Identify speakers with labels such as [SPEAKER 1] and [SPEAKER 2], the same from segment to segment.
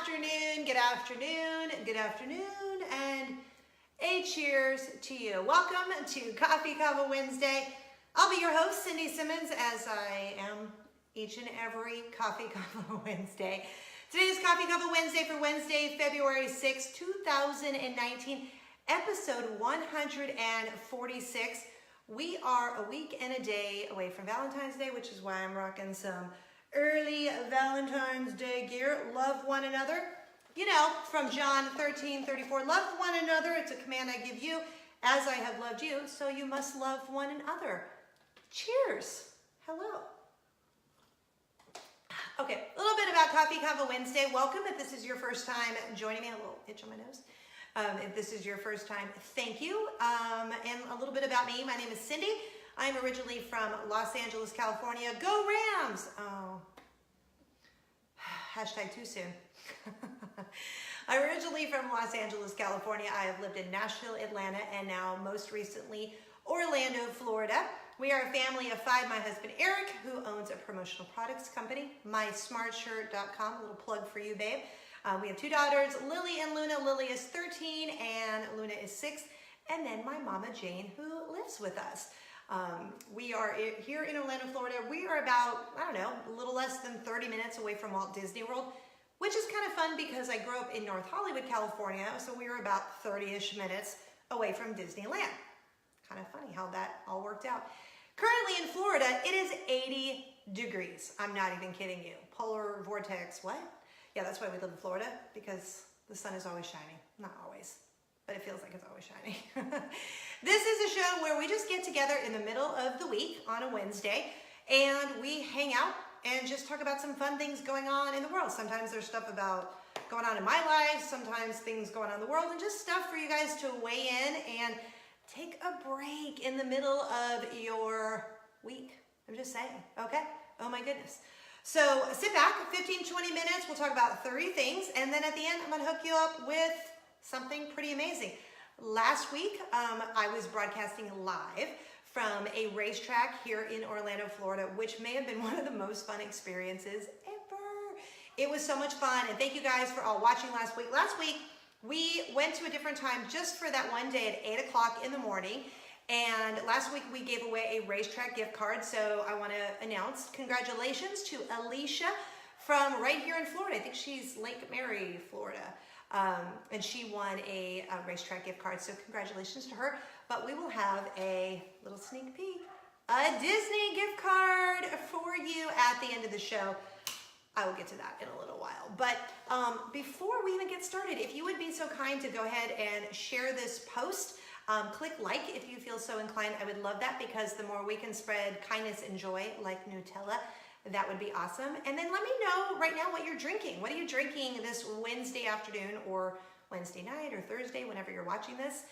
[SPEAKER 1] good afternoon, good afternoon, and a cheers to you. Welcome to Coffee Convo Wednesday. I'll be your host, Cindy Simmons, as I am each and every Coffee Convo Wednesday. Today's Coffee Convo Wednesday for Wednesday, February 6, 2019, episode 146. We are a week and a day away from Valentine's Day, which is why I'm rocking some early Valentine's Day gear. Love one another. You know, from John 13:34, love one another. It's a command I give you as I have loved you, so you must love one another. Cheers. Hello. Okay, a little bit about Coffee Convo Wednesday. Welcome. If this is your first time joining me, a little itch on my nose. If this is your first time, thank you. And a little bit about me. My name is Cindy. I'm originally from Los Angeles, California. Go Rams! Oh, hashtag too soon. I'm originally from Los Angeles, California. I have lived in Nashville, Atlanta, and now most recently Orlando, Florida. We are a family of 5. My husband Eric, who owns a promotional products company, mysmartshirt.com. A little plug for you, babe. We have 2 daughters, Lily and Luna. Lily is 13 and Luna is 6. And then my mama Jane, who lives with us. We are here in Orlando, Florida. We are about, I don't know, a little less than 30 minutes away from Walt Disney World, which is kind of fun because I grew up in North Hollywood, California, so we were about 30-ish minutes away from Disneyland. Kind of funny how that all worked out. Currently in Florida, it is 80 degrees. I'm not even kidding you. Polar vortex, what? Yeah, that's why we live in Florida, because the sun is always shining. Not always, but it feels like it's always shining. This is a show where we just get together in the middle of the week on a Wednesday, and we hang out and just talk about some fun things going on in the world. Sometimes there's stuff about going on in my life, sometimes things going on in the world, and just stuff for you guys to weigh in and take a break in the middle of your week. I'm just saying, okay? Oh my goodness. So sit back, 15-20 minutes, we'll talk about 30 things, and then at the end, I'm gonna hook you up with something pretty amazing. Last week, I was broadcasting live from a racetrack here in Orlando, Florida, which may have been one of the most fun experiences ever. It was so much fun, and thank you guys for all watching last week. Last week, we went to a different time just for that one day at 8 o'clock in the morning, and last week we gave away a racetrack gift card, so I want to announce congratulations to Alicia from right here in Florida. I think she's Lake Mary, Florida. And she won a racetrack gift card, so congratulations to her. But we will have a little sneak peek, a Disney gift card for you at the end of the show. I will get to that in a little while. But before we even get started, if you would be so kind to go ahead and share this post, click like if you feel so inclined. I would love that, because the more we can spread kindness and joy like Nutella, that would be awesome. And then let me know right now what you're drinking. What are you drinking this Wednesday afternoon, or Wednesday night, or Thursday, whenever you're watching this?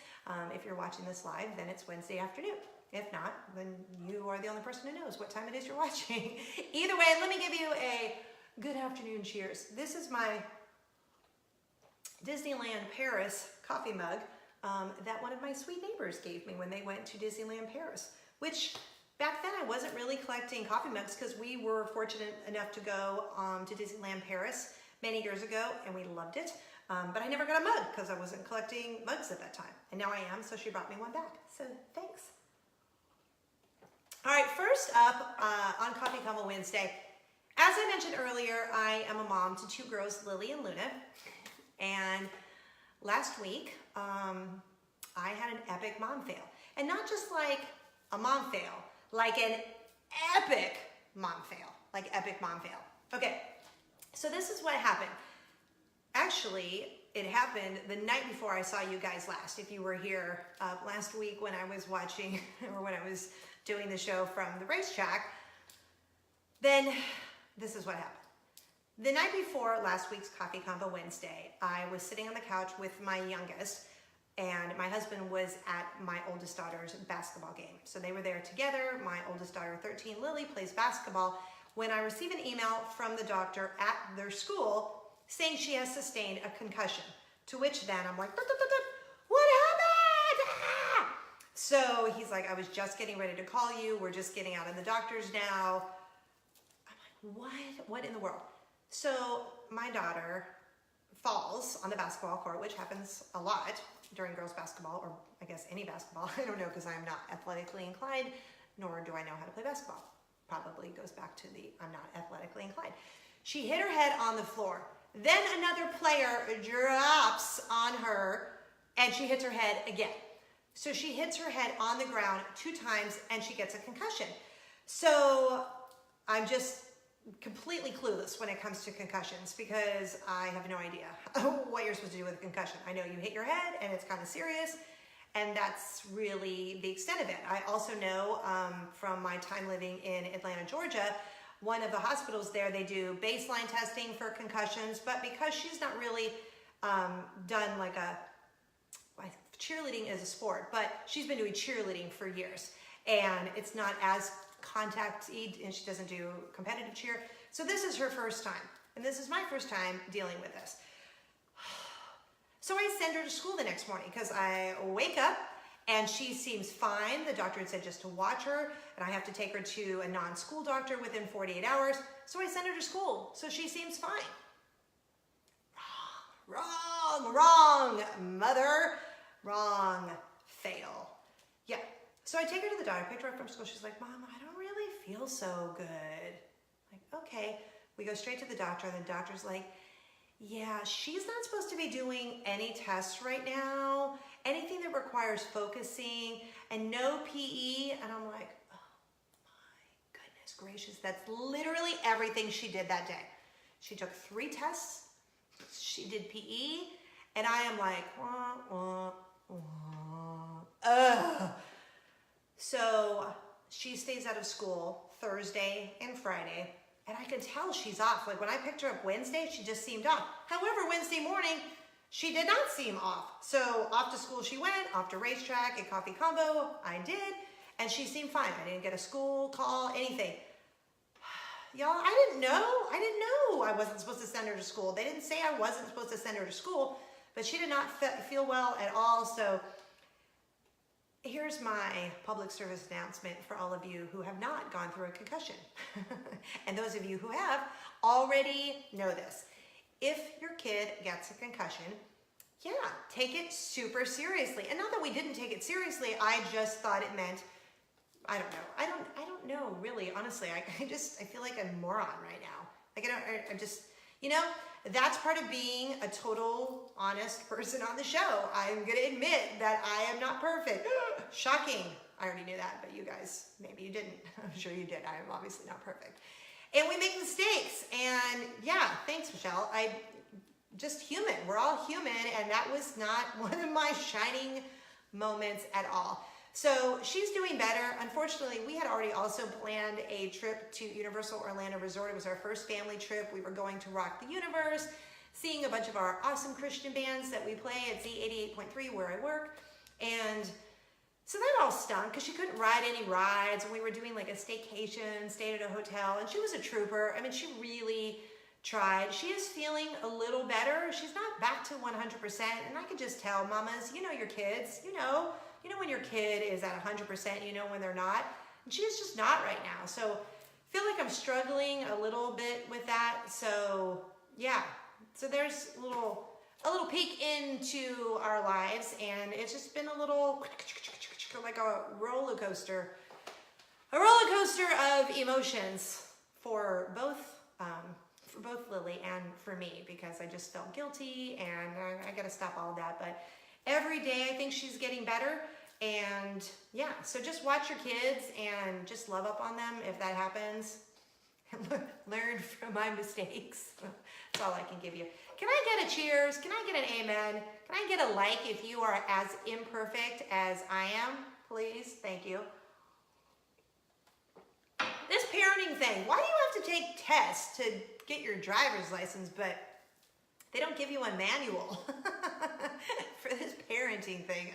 [SPEAKER 1] If you're watching this live, then it's Wednesday afternoon. If not, then you are the only person who knows what time it is you're watching. Either way, let me give you a good afternoon cheers. This is my Disneyland Paris coffee mug that one of my sweet neighbors gave me when they went to Disneyland Paris, which back then I wasn't really collecting coffee mugs, because we were fortunate enough to go to Disneyland Paris many years ago, and we loved it. But I never got a mug because I wasn't collecting mugs at that time. And now I am, so she brought me one back. So thanks. All right, first up on Coffee Convo Wednesday, as I mentioned earlier, I am a mom to 2 girls, Lily and Luna. And last week, I had an epic mom fail. And not just like a mom fail, like an epic mom fail. Like epic mom fail. Okay, so this is what happened. Actually, it happened the night before I saw you guys last. If you were here last week when I was watching, or when I was doing the show from the racetrack, then this is what happened. The night before last week's Coffee Convo Wednesday, I was sitting on the couch with my youngest, and my husband was at my oldest daughter's basketball game. So they were there together. My oldest daughter, 13, Lily, plays basketball, when I receive an email from the doctor at their school saying she has sustained a concussion. To which then I'm like, what happened? Ah! So he's like, I was just getting ready to call you. We're just getting out of the doctor's now. I'm like, what? What in the world? So my daughter falls on the basketball court, which happens a lot during girls basketball, or I guess any basketball. I don't know, because I'm not athletically inclined, nor do I know how to play basketball. Probably goes back to the I'm not athletically inclined. She hit her head on the floor. Then another player drops on her and she hits her head again. So she hits her head on the ground 2 times and she gets a concussion. So I'm just completely clueless when it comes to concussions, because I have no idea what you're supposed to do with a concussion. I know you hit your head and it's kind of serious, and that's really the extent of it. I also know from my time living in Atlanta, Georgia, one of the hospitals there, they do baseline testing for concussions, but because she's not really done like cheerleading is a sport, but she's been doing cheerleading for years, and it's not as contact-y, and she doesn't do competitive cheer. So this is her first time, and this is my first time dealing with this. So I send her to school the next morning because I wake up and she seems fine. The doctor had said just to watch her, and I have to take her to a non-school doctor within 48 hours. So I send her to school. So she seems fine. Wrong, mother. Wrong, fail. Yeah. So I take her to the doctor, picked her up from school. She's like, Mom, I don't really feel so good. Like, okay. We go straight to the doctor, and the doctor's like, yeah, she's not supposed to be doing any tests right now, anything that requires focusing, and no PE. And I'm like, oh my goodness gracious. That's literally everything she did that day. She took 3 tests. She did PE. And I am like, ugh. So she stays out of school Thursday and Friday, and I can tell she's off. Like when I picked her up Wednesday, she just seemed off. However, Wednesday morning, she did not seem off. So off to school she went, off to racetrack and Coffee Convo, I did, and she seemed fine. I didn't get a school call, anything. Y'all, I didn't know I wasn't supposed to send her to school. They didn't say I wasn't supposed to send her to school, but she did not feel well at all. So here's my public service announcement for all of you who have not gone through a concussion. And those of you who have already know this. If your kid gets a concussion, yeah, take it super seriously. And not that we didn't take it seriously, I just thought it meant, I don't know. I don't know, really, honestly. I feel like a moron right now. Like I just, you know, that's part of being a total honest person on the show. I'm going to admit that I am not perfect. Shocking. I already knew that, but you guys, maybe you didn't. I'm sure you did. I am obviously not perfect. And we make mistakes. And yeah, thanks, Michelle. Just human. We're all human. And that was not one of my shining moments at all. So she's doing better. Unfortunately, we had already also planned a trip to Universal Orlando Resort. It was our first family trip. We were going to rock the universe, seeing a bunch of our awesome Christian bands that we play at Z88.3 where I work. And so that all stunk because she couldn't ride any rides. And we were doing like a staycation, stayed at a hotel, and she was a trooper. I mean, she really tried. She is feeling a little better. She's not back to 100%. And I could just tell, mamas, you know your kids, you know when your kid is at 100%, you know when they're not. And she's just not right now. So I feel like I'm struggling a little bit with that. So yeah, so there's a little peek into our lives, and it's just been a little like a roller coaster of emotions for both Lily and for me, because I just felt guilty, and I got to stop all of that. But every day I think she's getting better. And yeah, so just watch your kids and just love up on them if that happens. Learn from my mistakes. That's all I can give you. Can I get a cheers? Can I get an amen? Can I get a like if you are as imperfect as I am? Please, thank you. This parenting thing, why do you have to take tests to get your driver's license, but they don't give you a manual for this parenting thing?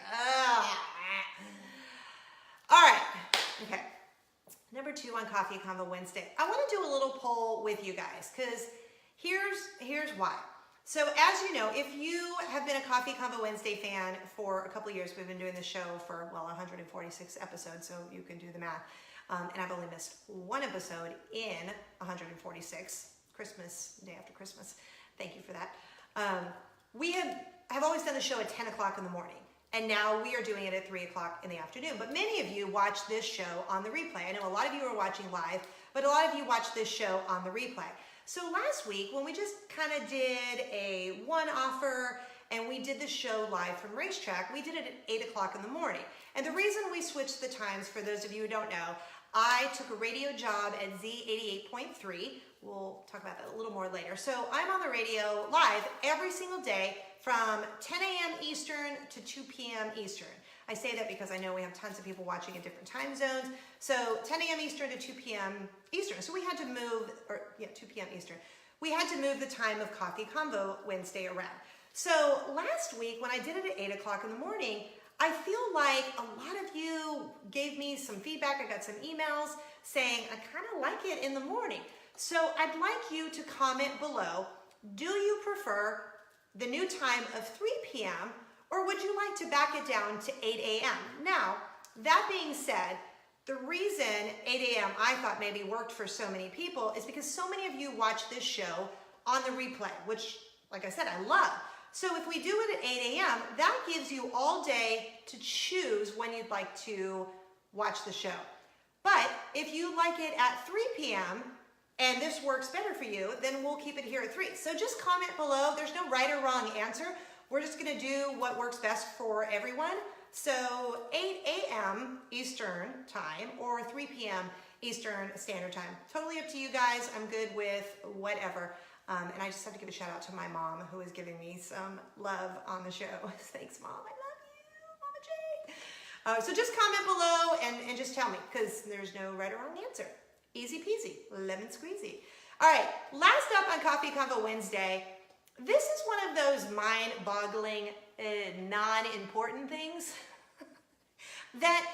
[SPEAKER 1] All right, okay. Number 2 on Coffee Convo Wednesday. I want to do a little poll with you guys, because here's why. So as you know, if you have been a Coffee Convo Wednesday fan for a couple of years, we've been doing the show for, 146 episodes, so you can do the math. And I've only missed 1 episode in 146, Christmas, day after Christmas. Thank you for that. We have always done the show at 10 o'clock in the morning, and now we are doing it at 3 o'clock in the afternoon. But many of you watch this show on the replay. I know a lot of you are watching live, but a lot of you watch this show on the replay. So last week, when we just kind of did a one-offer and we did the show live from Racetrack, we did it at 8 o'clock in the morning. And the reason we switched the times, for those of you who don't know, I took a radio job at Z88.3. We'll talk about that a little more later. So I'm on the radio live every single day from 10 a.m. Eastern to 2 p.m. Eastern. I say that because I know we have tons of people watching in different time zones. So 10 a.m. Eastern to 2 p.m. Eastern. So we had to move, 2 p.m. Eastern. We had to move the time of Coffee Convo Wednesday around. So last week when I did it at 8 o'clock in the morning, I feel like a lot of you gave me some feedback. I got some emails saying, I kind of like it in the morning. So I'd like you to comment below, do you prefer the new time of 3 p.m. or would you like to back it down to 8 a.m.? Now, that being said, the reason 8 a.m. I thought maybe worked for so many people is because so many of you watch this show on the replay, which, like I said, I love. So if we do it at 8 a.m., that gives you all day to choose when you'd like to watch the show. But if you like it at 3 p.m., and this works better for you, then we'll keep it here at 3. So just comment below. There's no right or wrong answer. We're just gonna do what works best for everyone. So 8 a.m. Eastern time or 3 p.m. Eastern Standard Time. Totally up to you guys. I'm good with whatever. And I just have to give a shout out to my mom who is giving me some love on the show. Thanks, Mom. I love you, Mama J. So just comment below and just tell me, because there's no right or wrong answer. Easy peasy, lemon squeezy. All right, last up on Coffee Convo Wednesday, this is one of those mind-boggling, non-important things that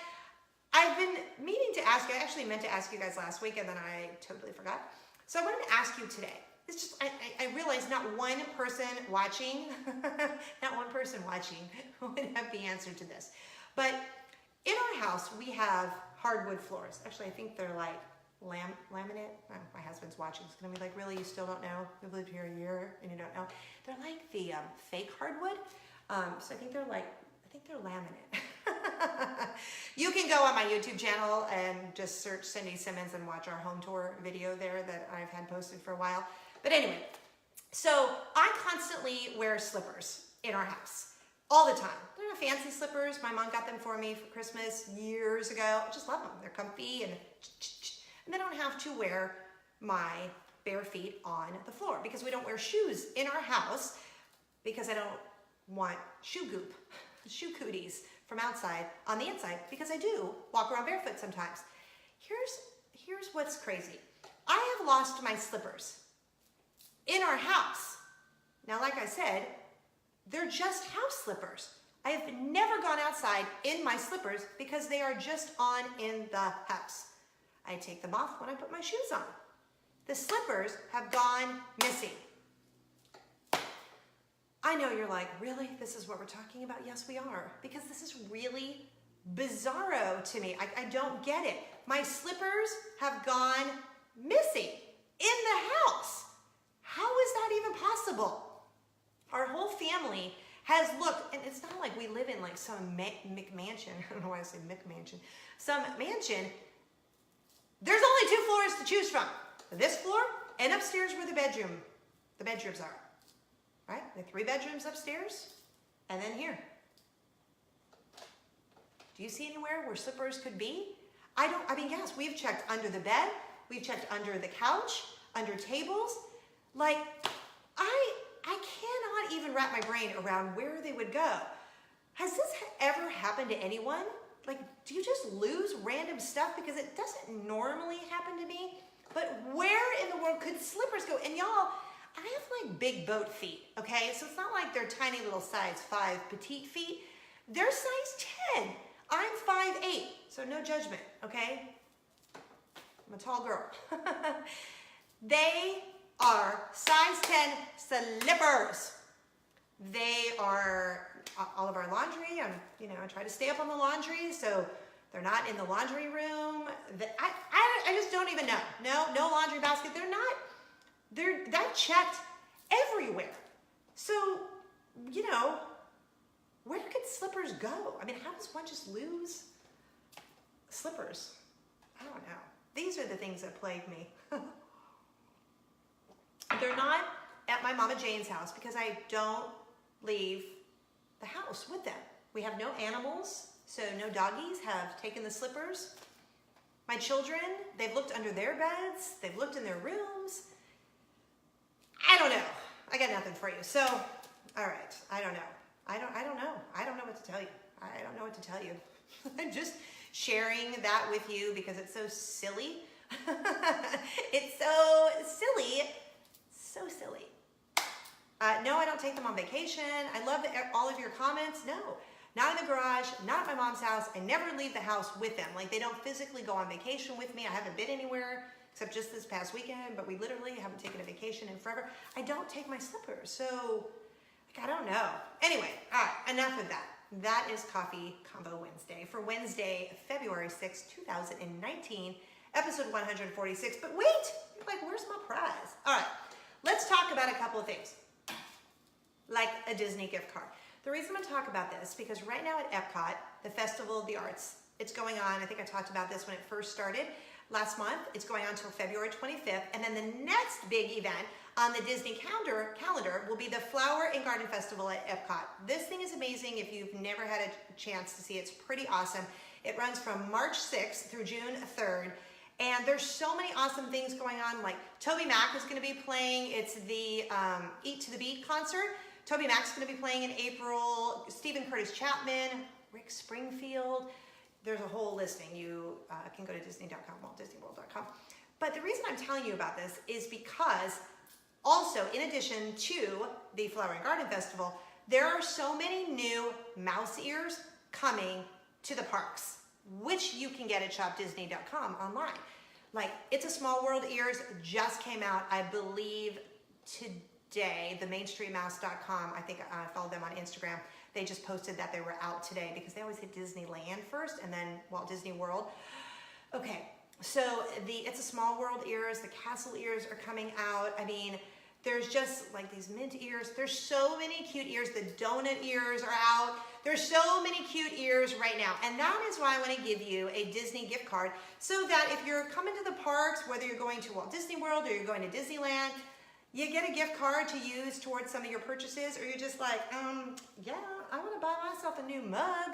[SPEAKER 1] I've been meaning to ask you. I actually meant to ask you guys last week and then I totally forgot. So I wanted to ask you today. It's just, I realized not one person watching, would have the answer to this. But in our house, we have hardwood floors. Actually, I think they're like laminate. Oh, my husband's watching. He's gonna be like, really, you still don't know? We've lived here a year and you don't know? They're like the fake hardwood. So I think they're laminate. You can go on my YouTube channel and just search Cindy Simmons and watch our home tour video there that I've had posted for a while. But anyway, so I constantly wear slippers in our house all the time. They're not fancy slippers. My mom got them for me for Christmas years ago. I just love them. They're comfy and I don't have to wear my bare feet on the floor because we don't wear shoes in our house because I don't want shoe goop, shoe cooties from outside on the inside because I do walk around barefoot sometimes. Here's what's crazy. I have lost my slippers in our house. Now, like I said, they're just house slippers. I have never gone outside in my slippers because they are just on in the house. I take them off when I put my shoes on. The slippers have gone missing. I know you're like, really? This is what we're talking about? Yes, we are. Because this is really bizarro to me. I don't get it. My slippers have gone missing in the house. How is that even possible? Our whole family has looked, and it's not like we live in like some McMansion. I don't know why I say McMansion. Some mansion. There's only 2 floors to choose from. This floor and upstairs where the bedrooms are. Right? The 3 bedrooms upstairs and then here. Do you see anywhere where slippers could be? Yes, we've checked under the bed. We've checked under the couch, under tables. Like, I cannot even wrap my brain around where they would go. Has this ever happened to anyone? Like, do you just lose random stuff? Because it doesn't normally happen to me. But where in the world could slippers go? And y'all, I have like big boat feet, okay? So it's not like they're tiny little size 5 petite feet. They're size 10. I'm 5'8", so no judgment, okay? I'm a tall girl. They are size 10 slippers. They are all of our laundry. I try to stay up on the laundry, so they're not in the laundry room. I just don't even know. No laundry basket. They're checked everywhere. So, you know, where could slippers go? I mean, how does one just lose slippers? I don't know. These are the things that plague me. They're not at my Mama Jane's house because I don't leave the house with them. We have no animals, so no doggies have taken the slippers. My children, they've looked under their beds, they've looked in their rooms. I don't know. I got nothing for you. So, all right, I don't know. I don't know. I don't know what to tell you. I don't know what to tell you. I'm just sharing that with you because it's so silly. It's so silly. So silly. No, I don't take them on vacation. I love all of your comments. No, not in the garage, not at my mom's house. I never leave the house with them. Like, they don't physically go on vacation with me. I haven't been anywhere except just this past weekend, but we literally haven't taken a vacation in forever. I don't take my slippers, so like, I don't know. Anyway, all right, enough of that. That is Coffee Convo Wednesday for Wednesday, February 6, 2019, episode 146. But wait, you're like, where's my prize? All right, let's talk about a couple of things, like a Disney gift card. The reason I'm going to talk about this, because right now at Epcot, the Festival of the Arts, it's going on. I think I talked about this when it first started last month. It's going on until February 25th. And then the next big event on the Disney calendar will be the Flower and Garden Festival at Epcot. This thing is amazing. If you've never had a chance to see it, it's pretty awesome. It runs from March 6th through June 3rd. And there's so many awesome things going on. Like Toby Mac is going to be playing. It's the Eat to the Beat concert. Toby Mac's going to be playing in April. Stephen Curtis Chapman, Rick Springfield. There's a whole listing. You can go to Disney.com, WaltDisneyWorld.com. But the reason I'm telling you about this is because also, in addition to the Flower and Garden Festival, there are so many new mouse ears coming to the parks, which you can get at ShopDisney.com online. Like, It's a Small World ears just came out, I believe, today. The MainStreetMouse.com, I think I followed them on Instagram. They just posted that they were out today because they always hit Disneyland first and then Walt Disney World. Okay, so the It's a Small World ears, the Castle ears are coming out. I mean, there's just like these mint ears. There's so many cute ears. The donut ears are out. There's so many cute ears right now. And that is why I want to give you a Disney gift card so that if you're coming to the parks, whether you're going to Walt Disney World or you're going to Disneyland, you get a gift card to use towards some of your purchases, or you're just like, yeah, I want to buy myself a new mug.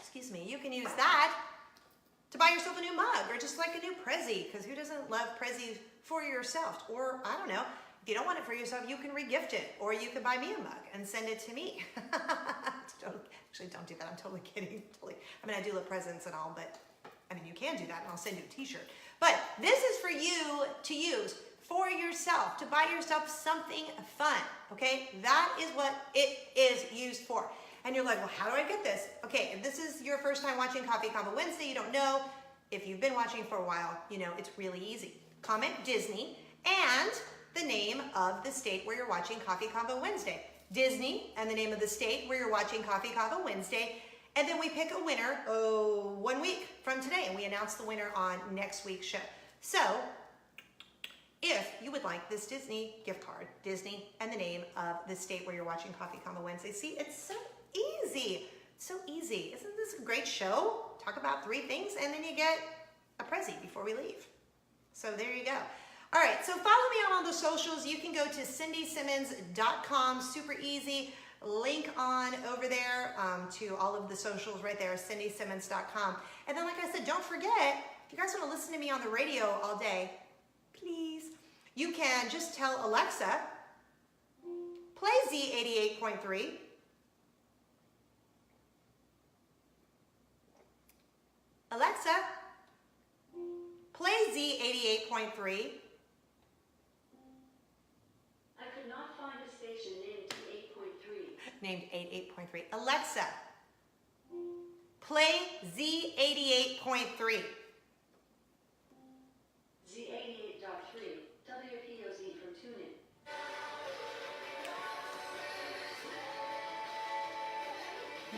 [SPEAKER 1] Excuse me, you can use that to buy yourself a new mug, or just like a new Prezi, because who doesn't love Prezi for yourself? Or, I don't know, if you don't want it for yourself, you can regift it, or you can buy me a mug and send it to me. Actually, don't do that, I'm totally kidding. I mean, I do love presents and all, but I mean, you can do that, and I'll send you a t-shirt. But this is for you to use for yourself, to buy yourself something fun, okay? That is what it is used for. And you're like, well, how do I get this? Okay, if this is your first time watching Coffee Convo Wednesday, you don't know. If you've been watching for a while, you know it's really easy. Comment Disney and the name of the state where you're watching Coffee Convo Wednesday. Disney and the name of the state where you're watching Coffee Convo Wednesday. And then we pick a winner 1 week from today, and we announce the winner on next week's show. So, if you would like this Disney gift card, Disney and the name of the state where you're watching Coffee Convo Wednesday. See, it's so easy. It's so easy. Isn't this a great show? Talk about 3 things, and then you get a Prezi before we leave. So there you go. All right, so follow me on all the socials. You can go to CindySimmons.com, super easy. Link on over there to all of the socials right there, CindySimmons.com. And then, like I said, don't forget, if you guys want to listen to me on the radio all day, please, you can just tell Alexa, play Z88.3. Alexa, play Z88.3. Named 88.3. Alexa, play Z88.3.
[SPEAKER 2] Z88.3, WPOZ from TuneIn.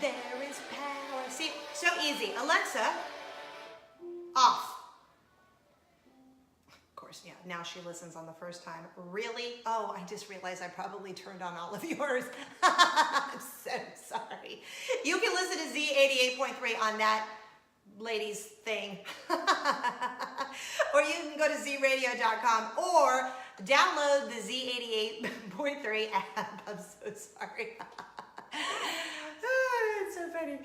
[SPEAKER 1] There is power. See, so easy. Alexa, off. Of course, Yeah, now she listens on the first time. Really? Oh, I just realized I probably turned on all of yours. I'm so sorry. You can listen to Z88.3 on that lady's thing. Or you can go to zradio.com or download the Z88.3 app. I'm so sorry. It's so funny.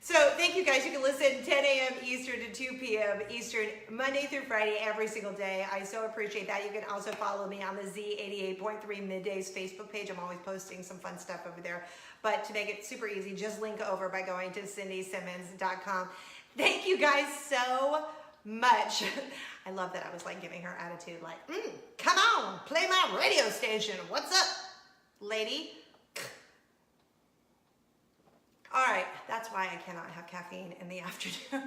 [SPEAKER 1] So thank you guys. You can listen 10 a.m. Eastern to 2 p.m. Eastern, Monday through Friday, every single day. I so appreciate that. You can also follow me on the Z88.3 Middays Facebook page. I'm always posting some fun stuff over there. But to make it super easy, just link over by going to cindysimmons.com. Thank you guys so much. I love that I was like giving her attitude like, come on, play my radio station. What's up, lady? All right, that's why I cannot have caffeine in the afternoon.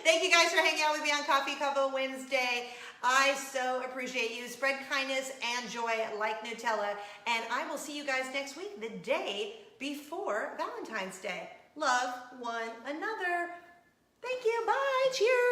[SPEAKER 1] Thank you guys for hanging out with me on Coffee Convo Wednesday. I so appreciate you. Spread kindness and joy like Nutella. And I will see you guys next week, the day before Valentine's Day. Love one another. Thank you. Bye. Cheers.